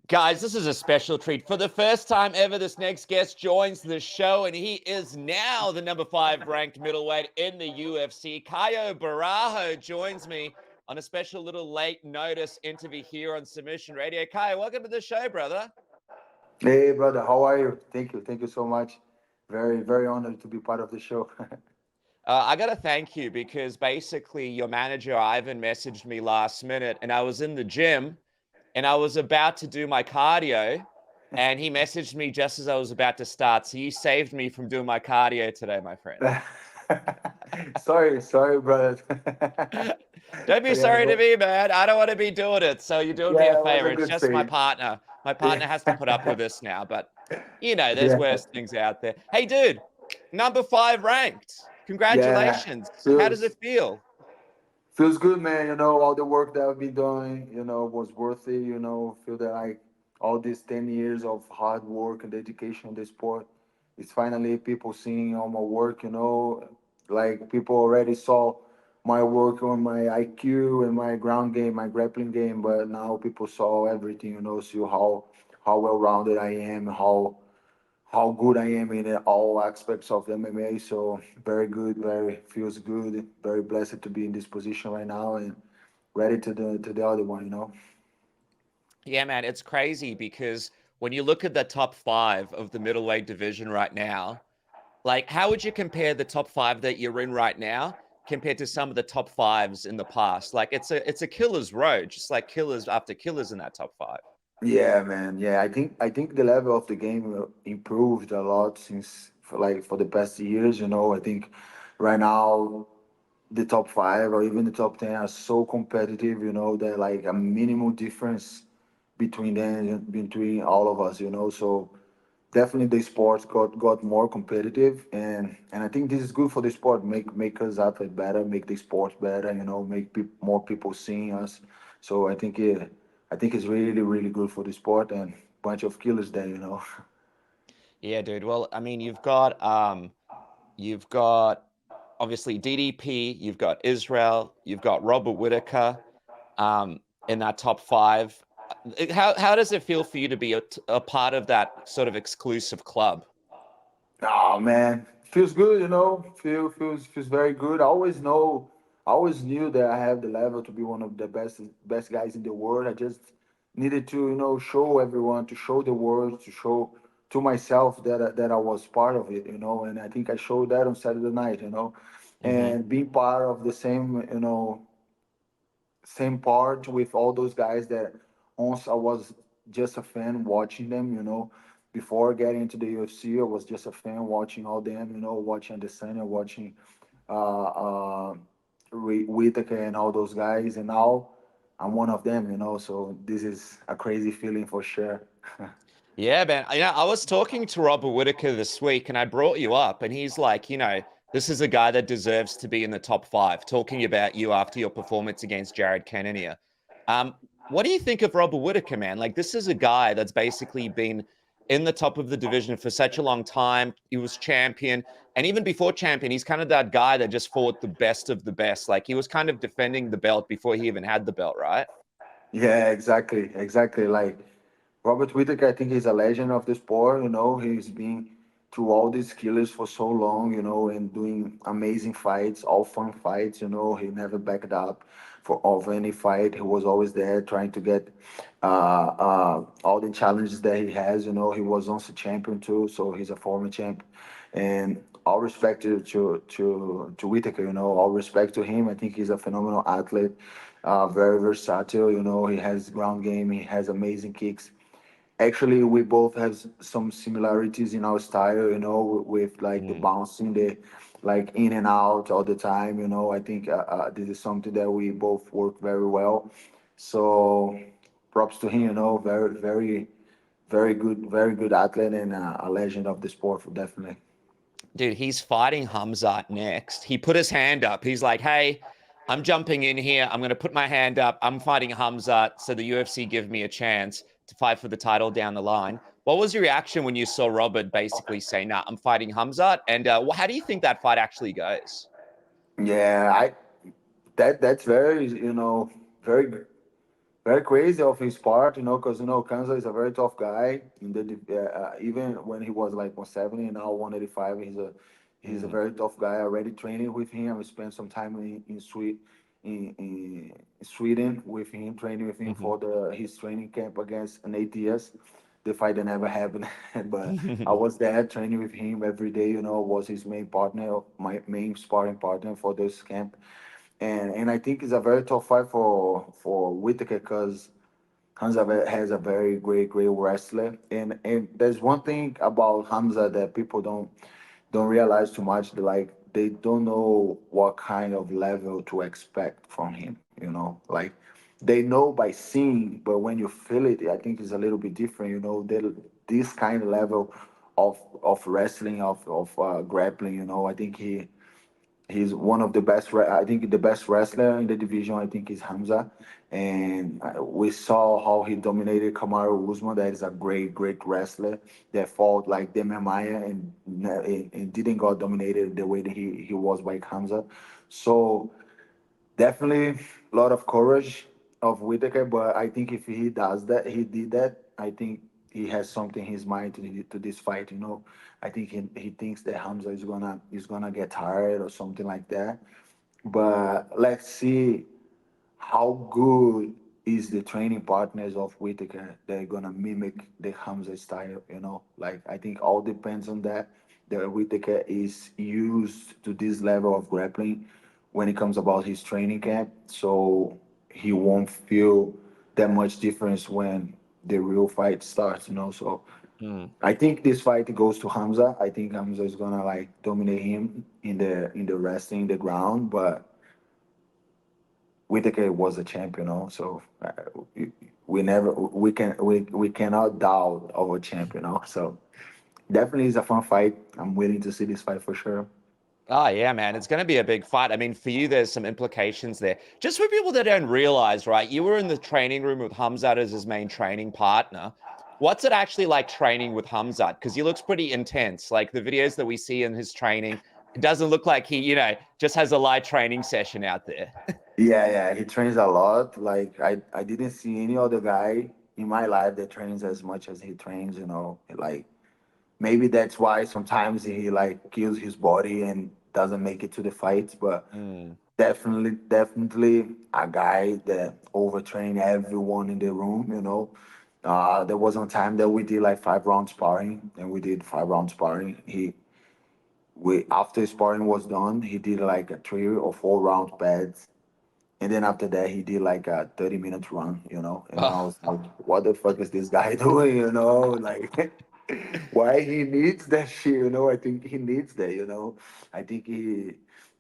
Guys, this is a special treat. For the first time ever, this next guest joins the show, and he is now the #5 ranked middleweight in the UFC. Caio Borralho joins me on a special little late notice interview here on Submission Radio. Caio, welcome to the show, brother. Hey, brother, how are you? Thank you so much. Very honored to be part of the show. I got to thank you because basically your manager, Ivan, messaged me last minute, and I was in the gym and I was about to do my cardio, and he messaged me just as I was about to start. So you saved me from doing my cardio today, my friend. Sorry, brother. Don't be Yeah, sorry to but me, man. I don't want to be doing it. So you're doing me yeah, a it was favor. a It's good just my save. partner. My Yeah, partner has to put up with this now, but there's yeah, worse things out there. Hey, dude, #5 ranked. yeah. Congratulations. How does Feels it feel? feels good, man. All the work that I've been doing, was worth it. Feel that like all these 10 years of hard work and dedication in the sport, it's finally people seeing all my work. Like people already saw my work on my IQ and my ground game, my grappling game, but now people saw everything. See how well rounded I am, how good I am in all aspects of MMA. So very good, very feels good, very blessed to be in this position right now and ready to the other one. Yeah, man, it's crazy because when you look at the top 5 of the middleweight division right now, like, how would you compare the top 5 that you're in right now compared to some of the top 5s in the past? Like, it's a killer's road, just like killers after killers in that top 5. Yeah, man. Yeah, I think the level of the game improved a lot since for the past years. I think right now the top five or even the top 10 are so competitive. That like a minimal difference between all of us. So definitely the sports got more competitive, and I think this is good for the sport. Make us athlete better, make the sport better. Make more people seeing us. So I think it's really good for the sport and bunch of killers there. Yeah, dude. Well, I mean, you've got obviously DDP, you've got Israel, you've got Robert Whittaker, in that top 5. How does it feel for you to be a part of that sort of exclusive club? Oh man, feels good. Feels very good. I always knew that I have the level to be one of the best guys in the world. I just needed to show everyone, to show the world, to show to myself that I was part of it. And I think I showed that on Saturday night. Hmm. And being part of the same part with all those guys that once I was just a fan watching them. Before getting into the UFC, I was just a fan watching all them. Watching Adesanya, watching uh, uh, Whittaker and all those guys, and now I'm one of them. So this is a crazy feeling for sure. Yeah, man. I was talking to Robert Whittaker this week, and I brought you up, and he's like, this is a guy that deserves to be in the top 5. Talking about you after your performance against Jared Cannonier. What do you think of Robert Whittaker, man? Like, this is a guy that's basically been in the top of the division for such a long time. He was champion, and even before champion, he's kind of that guy that just fought the best of the best. Like, he was kind of defending the belt before he even had the belt, right? Yeah, exactly. Like Robert Whittaker, I think he's a legend of the sport. He's been through all these killers for so long. And doing amazing fights, all fun fights. He never backed up for of any fight. He was always there trying to get all the challenges that he has. He was also champion too, so he's a former champ. And all respect to Whittaker. All respect to him. I think he's a phenomenal athlete, very versatile. He has ground game. He has amazing kicks. Actually, we both have some similarities in our style. With like the Mm. bouncing, the like in and out all the time. I think this is something that we both work very well. So props to him. Very good athlete and a legend of the sport, definitely. Dude, he's fighting Khamzat next. He put his hand up. He's like, hey, I'm jumping in here. I'm going to put my hand up. I'm fighting Khamzat. So the UFC give me a chance to fight for the title down the line. What was your reaction when you saw Robert basically say, nah, I'm fighting Khamzat? And how do you think that fight actually goes? Yeah, that's very very very crazy of his part, because Khamzat is a very tough guy. Even when he was like 170 and now 185, he's a Mm, very tough guy. Already training with him. I spent some time in Sweden with him, training with him for his training camp against an ATS. The fight that never happened, but I mhm. was there training with him every day. Was his main partner, my main sparring partner for this camp, and I think it's a very tough fight for Whittaker because Hamza has a very great wrestler, and there's one thing about Hamza that people don't realize too much. Like they don't know what kind of level to expect from him. Like they know by seeing, but when you feel it, I think it's a little bit different. This kind of level of wrestling of grappling. I think he's one of the best. I think the best wrestler in the division. I think is Hamza, and we saw how he dominated Kamaru Usman. That is a great wrestler that fought like Demian Maia and didn't got dominated the way that he was by Hamza. So definitely a lot of courage of Whitaker, but I think if he does that, he did that. I think he has something in his mind to this fight. I think he thinks that Hamza is gonna get tired or something like that. But let's see how good is the training partners of Whitaker. They're gonna mimic the Hamza style. Like I think all depends on that. The Whitaker is used to this level of grappling when it comes about his training camp, so he won't feel that much difference when the real fight starts. So Mm. I think this fight goes to Hamza. I think Hamza is gonna like dominate him in the wrestling, the ground, but Whitaker was a champion. So we never we cannot doubt our champion. So definitely is a fun fight. I'm waiting to see this fight for sure. Oh, yeah, man. It's going to be a big fight. I mean, for you, there's some implications there. Just for people that don't realize, right? You were in the training room with Khamzat as his main training partner. What's it actually like training with Khamzat? Because he looks pretty intense. Like the videos that we see in his training, it doesn't look like he, just has a light training session out there. Yeah, he trains a lot. Like I didn't see any other guy in my life that trains as much as he trains. Like maybe that's why sometimes he like kills his body and doesn't make it to the fights. But Mm. definitely a guy that overtrained everyone in the room. There was one time that we did like 5 round sparring, and we did 5 round sparring. We after sparring was done, he did like a 3 or 4 round pads, and then after that, he did like a 30 minute run, and then I Oh. was like, what the fuck is this guy doing, Like, why he needs that shit, I think he needs that, I think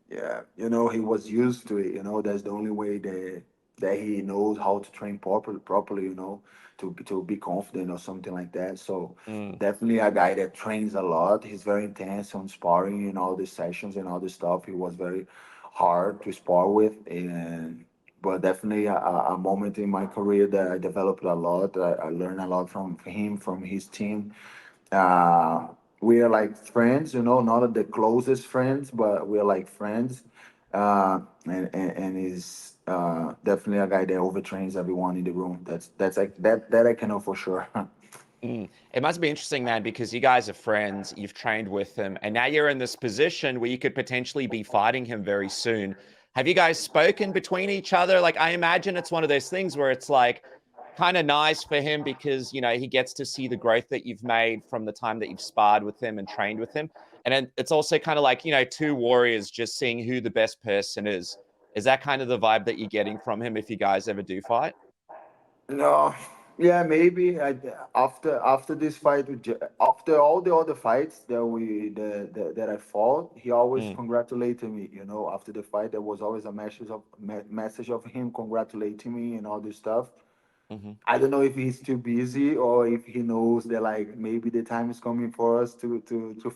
yeah, he was used to it, that's the only way that he knows how to train properly, to be confident or something like that. So Mm. definitely a guy that trains a lot. He's very intense on sparring and all the sessions and all the stuff. He was very hard to spar with, and but definitely a moment in my career that I developed a lot. I learned a lot from him, from his team. uh, we are like friends, not the closest friends, but we're like friends. And he's definitely a guy that overtrains everyone in the room. That's like that I can know for sure. Mm. It must be interesting, man, because you guys are friends, you've trained with him, and now you're in this position where you could potentially be fighting him very soon. Have you guys spoken between each other? Like, I imagine it's one of those things where it's like kind of nice for him because, he gets to see the growth that you've made from the time that you've sparred with him and trained with him. And then it's also kind of like, two warriors just seeing who the best person is. Is that kind of the vibe that you're getting from him if you guys ever do fight? No, yeah, maybe after this fight, after all the other fights that I fought, he always Mm, congratulated me. After the fight, there was always a message of him congratulating me and all this stuff. hmm I don't know if he's too busy or if he knows that like maybe the time is coming for us to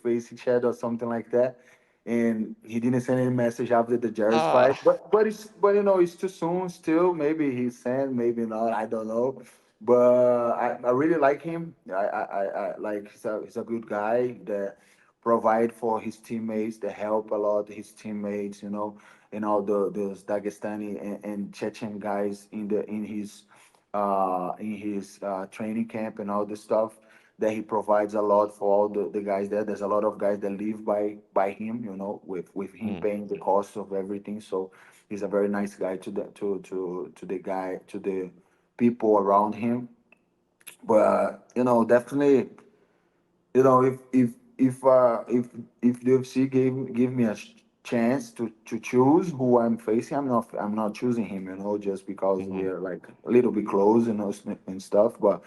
face each other or something like that. And he didn't send any message after the Jarrett's fight, but it's too soon still. Maybe he sent, maybe not. I don't know. But I really like him. I like he's a good guy that provide for his teammates, that help a lot his teammates, and all those Dagestani and Chechen guys in his in his training camp and all this stuff. That he provides a lot for all the guys there. There's a lot of guys that live by him, you know, with him Mm. paying the cost of everything. So he's a very nice guy to the people around him. But you know, definitely, you know, if the UFC give me a chance to choose who I'm facing, I'm not choosing him, you know, just because we Mhm. are like a little bit close, you know, and stuff. But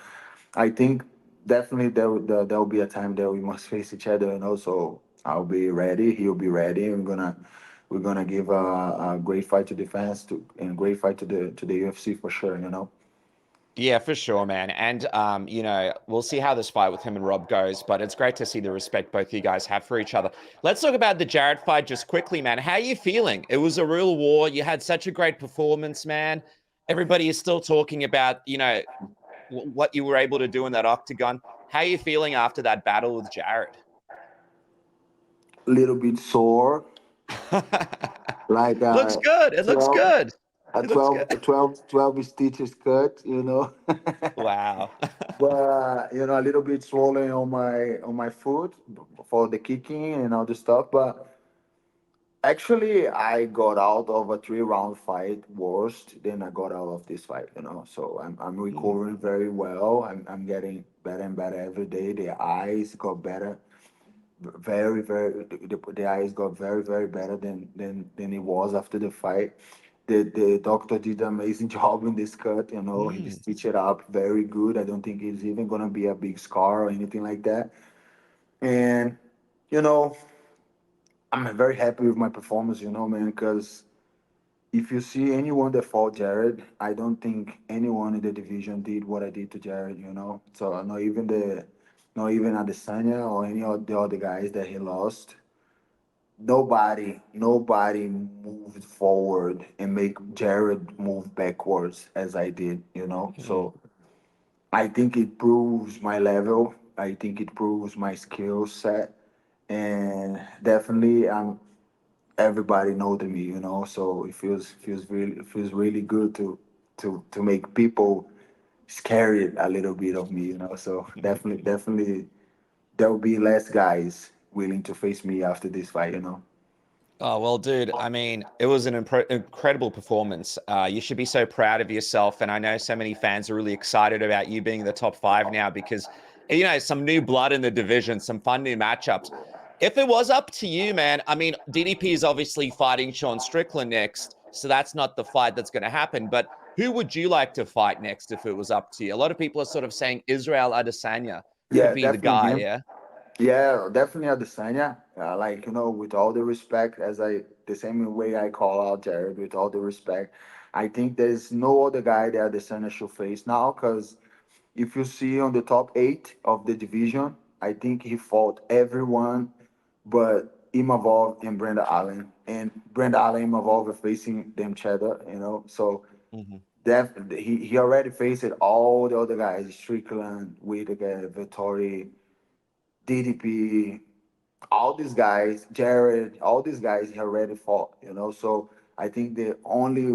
I think definitely there'll be a time that we must face each other, you know. So I'll be ready. He'll be ready. We're gonna give a great fight to defense to and great fight to the UFC for sure, you know. Yeah, for sure, man. And you know, we'll see how this fight with him and Rob goes, but it's great to see the respect both you guys have for each other. Let's talk about the Jared fight just quickly, man. How are you feeling? It was a real war. You had such a great performance, man. Everybody is still talking about, you know, what you were able to do in that octagon. How are you feeling after that battle with Jared? Little bit sore, like Looks good. It looks 12 good. a It looks good. 12 stitches cut, you know. Wow. But you know, a little bit swollen on my foot for the kicking and all the stuff. But actually, I got out of a 3 round fight worse than I got out of this fight, you know. So I'm Mm, recovering very well. I'm getting better and better every day. The eyes got better, very the eyes got very better than it was after the fight. The doctor did an amazing job in this cut, you know. He mm, stitched it up very good. I don't think it's even gonna be a big scar or anything like that. And you know, I'm very happy with my performance, you know, man, because if you see anyone that fought Jared, I don't think anyone in the division did what I did to Jared, you know. So not even Adesanya or any of the other guys that he lost. Nobody moved forward and make Jared move backwards as I did, you know. mm. So I think it proves my level. I think it proves my skill set, and definitely everybody know to me, you know. So it feels really good to make people scared a little bit of me, you know. So definitely there will be less guys willing to face me after this fight, you know. Oh, well, dude, I mean, it was an incredible performance. You should be so proud of yourself. And I know so many fans are really excited about you being the top five now because, you know, some new blood in the division, some fun new matchups. If it was up to you, man, I mean, DDP is obviously fighting Sean Strickland next. So that's not the fight that's going to happen. But who would you like to fight next if it was up to you? A lot of people are sort of saying Israel Adesanya could Yeah, be the definitely guy, him. yeah? Yeah, definitely Adesanya. Like, you know, with all the respect, the same way I call out Jared, with all the respect, I think there's no other guy that Adesanya should face now. Because if you see on the top eight of the division, I think he fought everyone but Imavov and Brenda Allen. And Brenda Allen and Imavov are facing them each other, you know. So Hmm. he already faced all the other guys, Strickland, Whittaker, Vettori, DDP, all these guys, Jared, all these guys he already fought, you know. So I think the only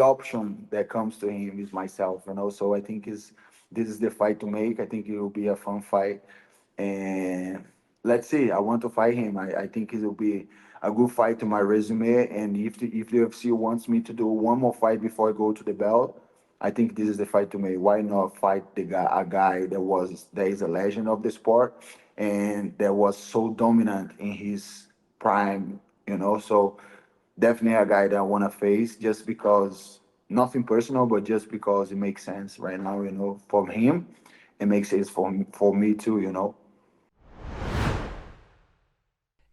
option that comes to him is myself, you know. So I think is this is the fight to make. I think it will be a fun fight, and let's see. I want to fight him. I think it will be a good fight to my resume. And if the UFC wants me to do one more fight before I go to the belt, I think this is the fight to make. Why not fight a guy that is a legend of the sport and that was so dominant in his prime, you know? So definitely a guy that I want to face just because nothing personal, but just because it makes sense right now, you know, for him. It makes sense for me too, you know.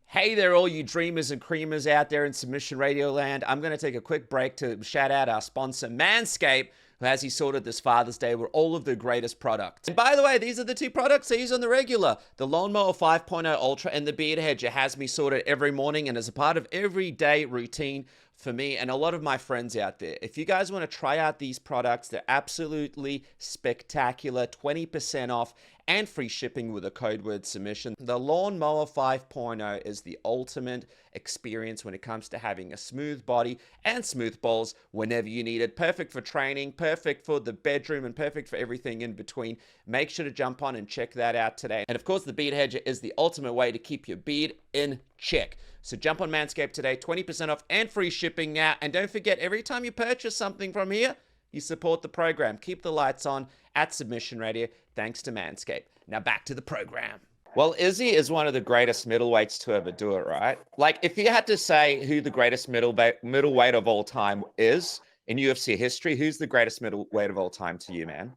Hey there, all you dreamers and creamers out there in Submission Radio land. I'm going to take a quick break to shout out our sponsor, Manscaped, who has you sorted this Father's Day with all of the greatest products. And by the way, these are the two products I use on the regular. The Lawnmower 5.0 Ultra and the Beard Hedger has me sorted every morning and as a part of everyday routine for me and a lot of my friends out there. If you guys want to try out these products, they're absolutely spectacular. 20% off and free shipping with a code word submission. The Lawnmower 5.0 is the ultimate experience when it comes to having a smooth body and smooth balls whenever you need it. Perfect for training, perfect for the bedroom, and perfect for everything in between. Make sure to jump on and check that out today. And of course, the Beard Hedger is the ultimate way to keep your beard in check. So jump on Manscaped today, 20% off and free shipping now. And don't forget, every time you purchase something from here, you support the program. Keep the lights on at Submission Radio, thanks to Manscaped. Now back to the program. Well, Izzy is one of the greatest middleweights to ever do it, right? Like, if you had to say who the greatest middleweight of all time is in UFC history, who's the greatest middleweight of all time to you, man?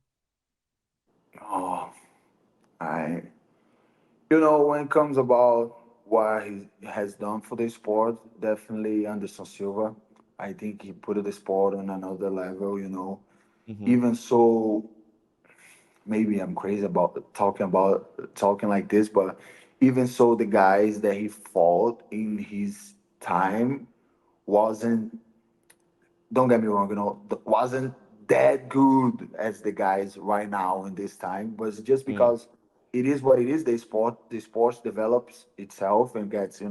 Oh, I, when it comes about what he has done for the sport, definitely Anderson Silva. I think he put the sport on another level. Mm-hmm. Even so, maybe I'm crazy about talking like this, but even so, the guys that he fought in his time wasn't, don't get me wrong, wasn't that good as the guys right now in this time. But it's just Mm, because it is what it is. The sports develops itself and gets,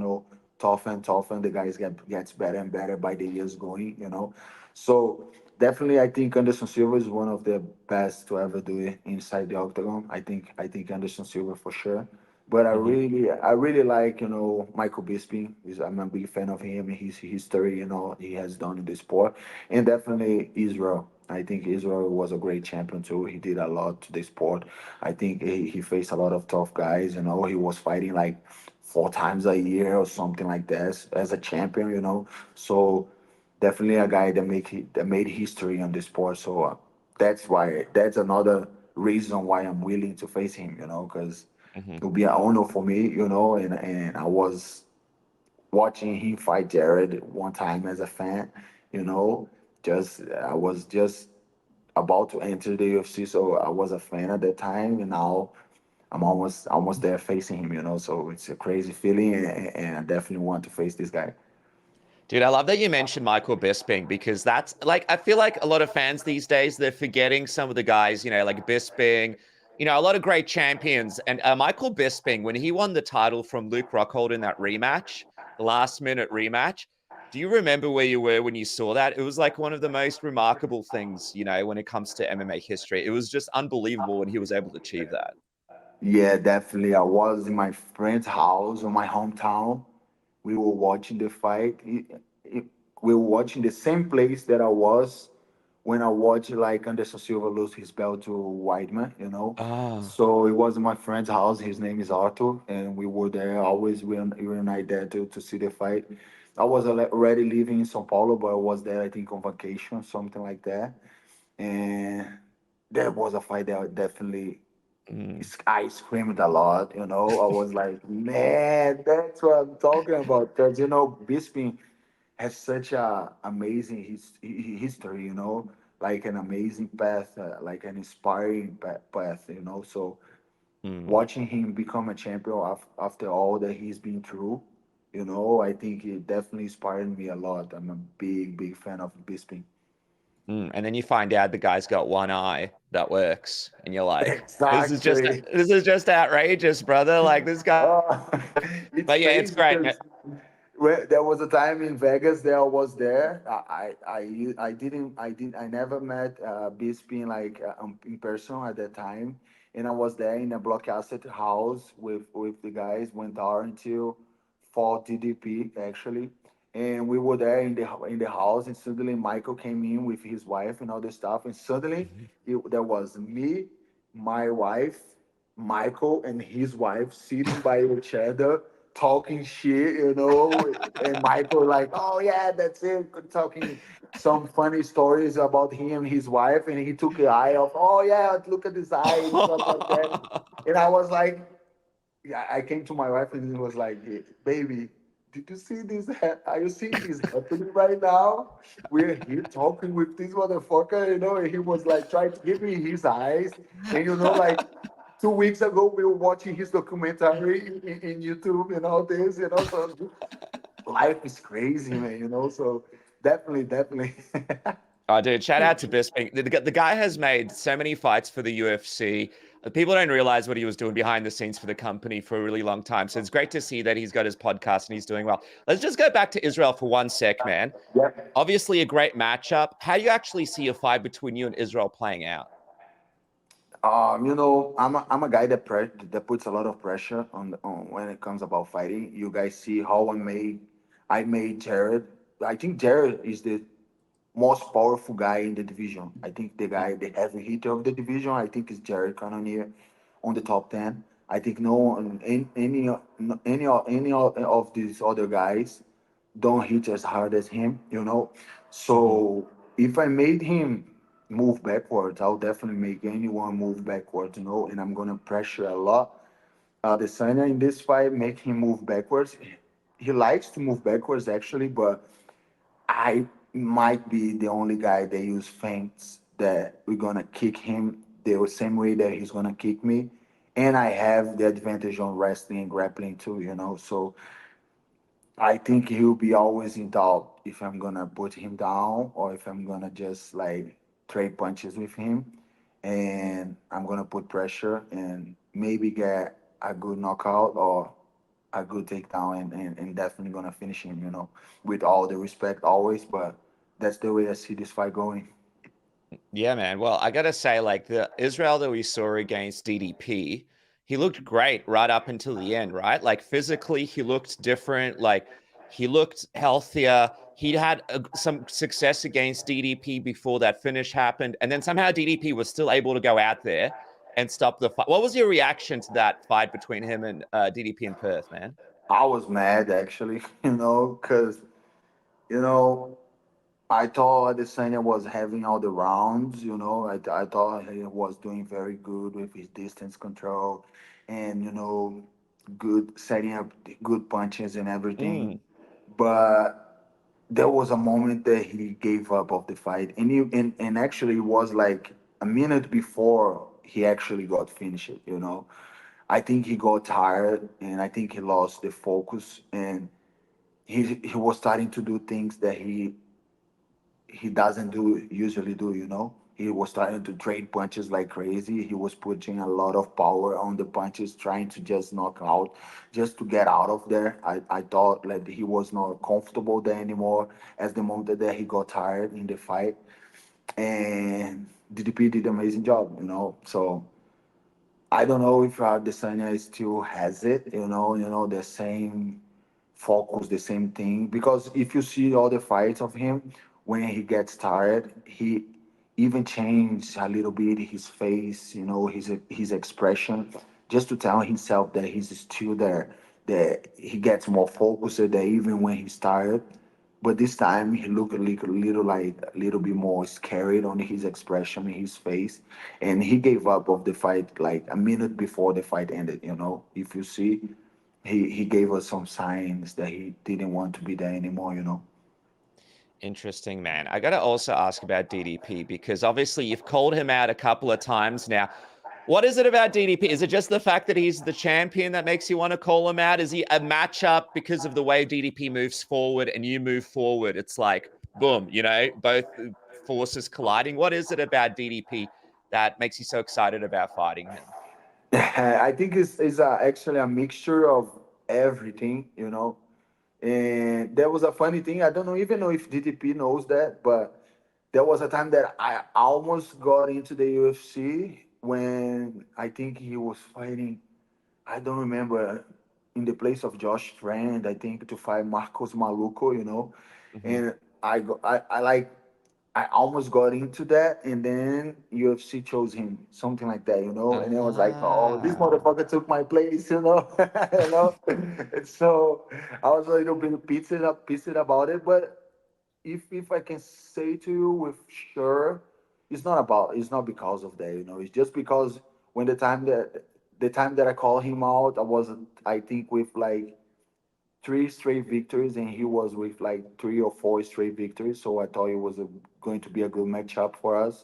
tougher and tougher, and the guys gets better and better by the years going. So definitely, I think Anderson Silva is one of the best to ever do it inside the octagon. I think Anderson Silva for sure. But I mm-hmm, really, I really like, Michael Bisping. I'm a big fan of him and his history, he has done in the sport. And definitely Israel. I think Israel was a great champion too. He did a lot to the sport. I think he faced a lot of tough guys. He was fighting like 4 times a year or something like that as a champion. So definitely a guy that made history on the sport. So that's another reason why I'm willing to face him. Because mm-hmm. it would be an honor for me. And I was watching him fight Jared one time as a fan, you know. I was just about to enter the UFC, so I was a fan at that time, and now I'm almost there facing him. So it's a crazy feeling, and I definitely want to face this guy. Dude, I love that you mentioned Michael Bisping because that's like, I feel like a lot of fans these days, they're forgetting some of the guys, like Bisping, a lot of great champions. And Michael Bisping, when he won the title from Luke Rockhold in that rematch, the last minute rematch, do you remember where you were when you saw that? It was like one of the most remarkable things, when it comes to MMA history. It was just unbelievable when he was able to achieve that. Yeah, definitely. I was in my friend's house in my hometown. We were watching the fight. We were watching the same place that I was when I watched like Anderson Silva lose his belt to Weidman. Ah. So it was my friend's house. His name is Arthur, and we were there always. We were night there to see the fight. I was already living in São Paulo, but I was there I think on vacation, something like that. And that was a fight that definitely Mm, I screamed a lot. I was like, man, that's what I'm talking about. Because, Bisping has such a amazing history, like an amazing path, like an inspiring path. So mm. watching him become a champion after all that he's been through, I think it definitely inspired me a lot. I'm a big, big fan of Bisping. And then you find out the guy's got one eye that works, and you're like, "This is just Exactly. this is just outrageous, brother!" Like this guy. Oh, it's But yeah, it's crazy great, man. because there was a time in Vegas that I was there. I never met Bisping like in person at that time, and I was there in a blockaded house with the guys. Went there until for DDP actually, and we were there in the house, and suddenly Michael came in with his wife and all this stuff, and suddenly there was me, my wife, Michael, and his wife sitting by each other talking shit, and Michael like, oh yeah, that's it, talking some funny stories about him and his wife, and he took an eye off. Oh yeah, look at his eye and stuff like that. And I was like, yeah, I came to my wife and it was like, hey, baby, did you see this? Are you seeing this happening right now? We're here talking with this motherfucker, and he was like trying to give me his eyes. And like 2 weeks ago, we were watching his documentary in YouTube and all this. So life is crazy, man. So definitely, definitely. Oh, dude, shout out to Bisping. The guy has made so many fights for the UFC. People don't realize what he was doing behind the scenes for the company for a really long time. So it's great to see that he's got his podcast and he's doing well. Let's just go back to Israel for one sec, man. Yeah. Obviously, a great matchup. How do you actually see a fight between you and Israel playing out? I'm a guy that puts a lot of pressure on when it comes about fighting. You guys see how I made Jared. I think Jared is the most powerful guy in the division. I think the heavy hitter of the division, I think is Jared Cannonier on the top 10. I think no one, any of these other guys don't hit as hard as him. Mm-hmm. So if I made him move backwards, I'll definitely make anyone move backwards, and I'm gonna pressure a lot. Adesanya in this fight, make him move backwards. He likes to move backwards actually, but I might be the only guy that use feints that we're gonna kick him the same way that he's gonna kick me. And I have the advantage on wrestling and grappling too. So I think he'll be always in doubt if I'm gonna put him down or if I'm gonna just like trade punches with him. And I'm gonna put pressure and maybe get a good knockout or a good takedown and definitely gonna finish him, with all the respect always. But that's the way I see this fight going. Yeah, man. Well, I gotta say, like the Israel that we saw against DDP, he looked great right up until the end, right? Like physically, he looked different. Like he looked healthier. He'd had some success against DDP before that finish happened, and then somehow DDP was still able to go out there and stop the fight. What was your reaction to that fight between him and DDP in Perth, man? I was mad actually, because you know I thought Adesanya was having all the rounds. I thought he was doing very good with his distance control and good setting up good punches and everything. Mm. But there was a moment that he gave up of the fight, and actually it was like a minute before he actually got finished. I think he got tired, and I think he lost the focus, and he was starting to do things that he doesn't usually do. He was starting to trade punches like crazy. He was putting a lot of power on the punches, trying to just knock out, just to get out of there. I thought that he was not comfortable there anymore as the moment that he got tired in the fight. And DDP did an amazing job. So I don't know if Adesanya still has it, the same focus, the same thing. Because if you see all the fights of him, when he gets tired, he even changes a little bit his face, his expression, just to tell himself that he's still there, that he gets more focused, that even when he's tired. But this time he looked a little bit more scared on his expression in his face, and he gave up of the fight like a minute before the fight ended. If you see, he gave us some signs that he didn't want to be there anymore. Interesting, man. I got to also ask about DDP because obviously you've called him out a couple of times now. What is it about DDP? Is it just the fact that he's the champion that makes you want to call him out? Is he a matchup because of the way DDP moves forward and you move forward? It's like, boom, both forces colliding. What is it about DDP that makes you so excited about fighting him? I think it's actually a mixture of everything. And there was a funny thing. I don't know even know if DDP knows that, but there was a time that I almost got into the UFC when I think he was fighting. I don't remember, in the place of Josh Friend, I think, to fight Marcos Maluco. Hmm. And I almost got into that, and then UFC chose him, something like that. And it was like, oh, this Ah. motherfucker took my place. you know. And so I was a little bit pissed about it, but if I can say to you with sure, it's not because of that. It's just because when the time that I called him out, I was, I think, with like three straight victories, and he was with like three or four straight victories. So I thought it was going to be a good matchup for us.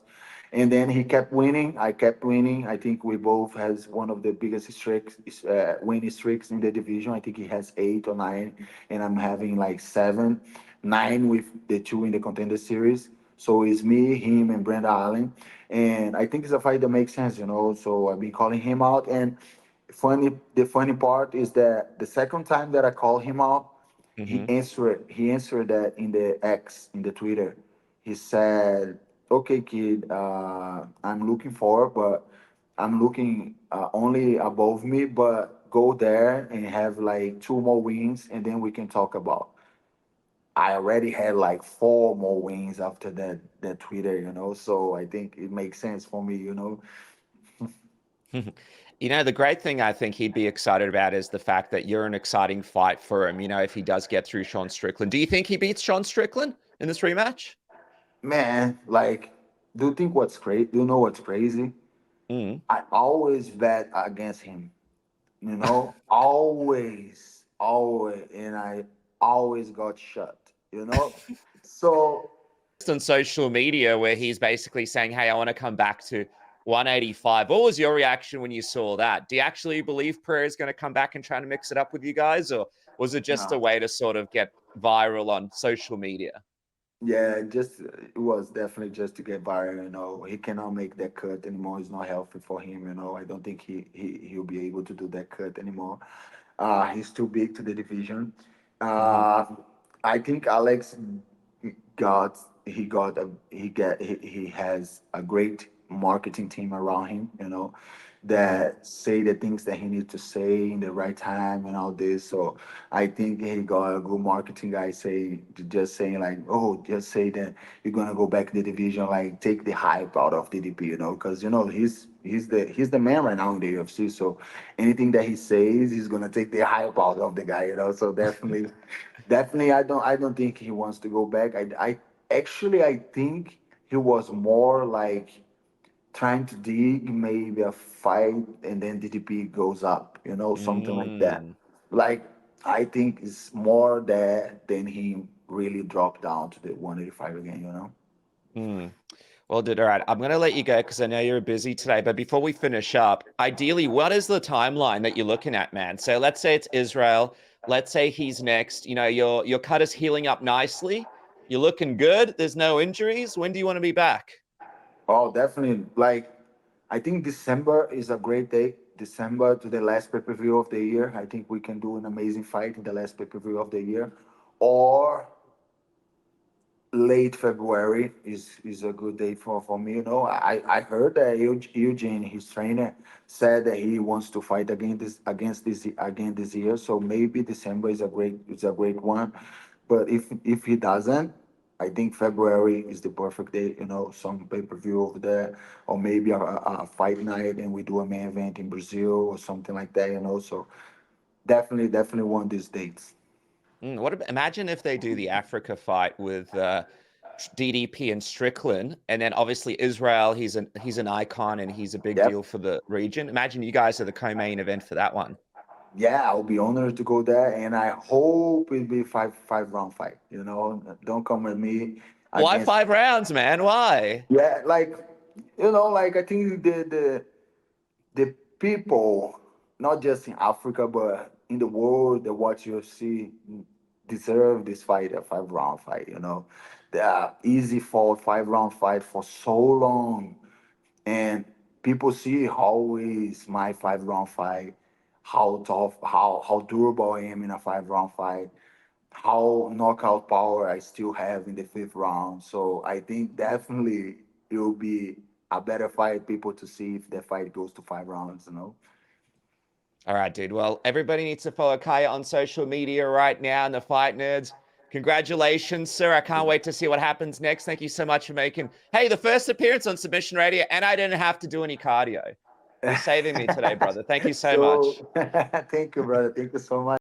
And then he kept winning. I kept winning. I think we both has one of the biggest winning streaks in the division. I think he has 8 or 9, and I'm having like 7, 9 with the two in the contender series. So it's me, him, and Brenda Allen, and I think it's a fight that makes sense, you know. So I've been calling him out, and the funny part is that the second time that I called him out, Hmm. he answered that in the X, in the Twitter. He said, "Okay, kid, I'm looking forward, but I'm looking only above me, but go there and have like two more wins, and then we can talk about." I already had like four more wins after that Twitter, you know. So I think it makes sense for me, you know. You know, the great thing I think he'd be excited about is the fact that you're an exciting fight for him, you know, if he does get through Sean Strickland. Do you think he beats Sean Strickland in this rematch? Man, like, do you think what's crazy? Do you know what's crazy? Mm. I always bet against him, you know, always, always, and I always got shut, you know. So On social media where he's basically saying, "Hey, I want to come back to 185." What was your reaction when you saw that? Do you actually believe Pereira is going to come back and try to mix it up with you guys, or was it just a no, way to sort of get viral on social media? yeah, just it was definitely just to get viral. You know, he cannot make that cut anymore. It's not healthy for him. You know, I don't think he'll be able to do that cut anymore. He's too big to the division. Hmm. Uh, I think Alex he has a great marketing team around him, you know, Hmm. that say the things that he needs to say in the right time and all this. So I think he got a good marketing guy just saying like, oh, just say that you're gonna go back to the division, like take the hype out of DDP, you know, because you know he's the man right now in the UFC. So anything that he says, he's gonna take the hype out of the guy, you know. So definitely, I don't think he wants to go back. I think he was more like trying to dig maybe a fight and then DDP goes up, you know, something like that. Mm. Like I think it's more that than he really dropped down to the 185 again, you know. Mm. Well, dude, all right. I'm going to let you go because I know you're busy today. But before we finish up, ideally, what is the timeline that you're looking at, man? So let's say it's Israel. Let's say he's next. You know, your cut is healing up nicely. You're looking good. There's no injuries. When do you want to be back? Oh, definitely. Like, I think December is a great day. December to the last pay per view of the year. I think we can do an amazing fight in the last pay per view of the year. Or late February is a good day for me. You know, I heard that Eugene, his trainer, said that he wants to fight again this year. So maybe December is a great one. But if he doesn't, I think February is the perfect day. You know, some pay per view over there, or maybe a fight night, and we do a main event in Brazil or something like that. You know, so definitely want these dates. What about, imagine if they do the Africa fight with DDP and Strickland, and then obviously Israel. He's an icon and he's a big Yep. deal for the region. Imagine you guys are the co-main event for that one. Yeah, I'll be honored to go there, and I hope it'll be five round fight. You know, don't come with me Why against. 5 rounds, man? Why? Yeah, like like I think the people, not just in Africa but in the world that watch UFC deserve this fight, a 5 round fight. You know, the easy for 5 round fight for so long, and people see how is my 5 round fight, how tough, how durable I am in a 5 round fight, how knockout power I still have in the fifth round. So I think definitely it will be a better fight people to see if the fight goes to 5 rounds. You know. All right, dude. Well, everybody needs to follow Kaya on social media right now and the Fight Nerds. Congratulations, sir. I can't wait to see what happens next. Thank you so much for making, hey, the first appearance on Submission Radio, and I didn't have to do any cardio. You're saving me today, brother. Thank you so much. So thank you, brother. Thank you so much.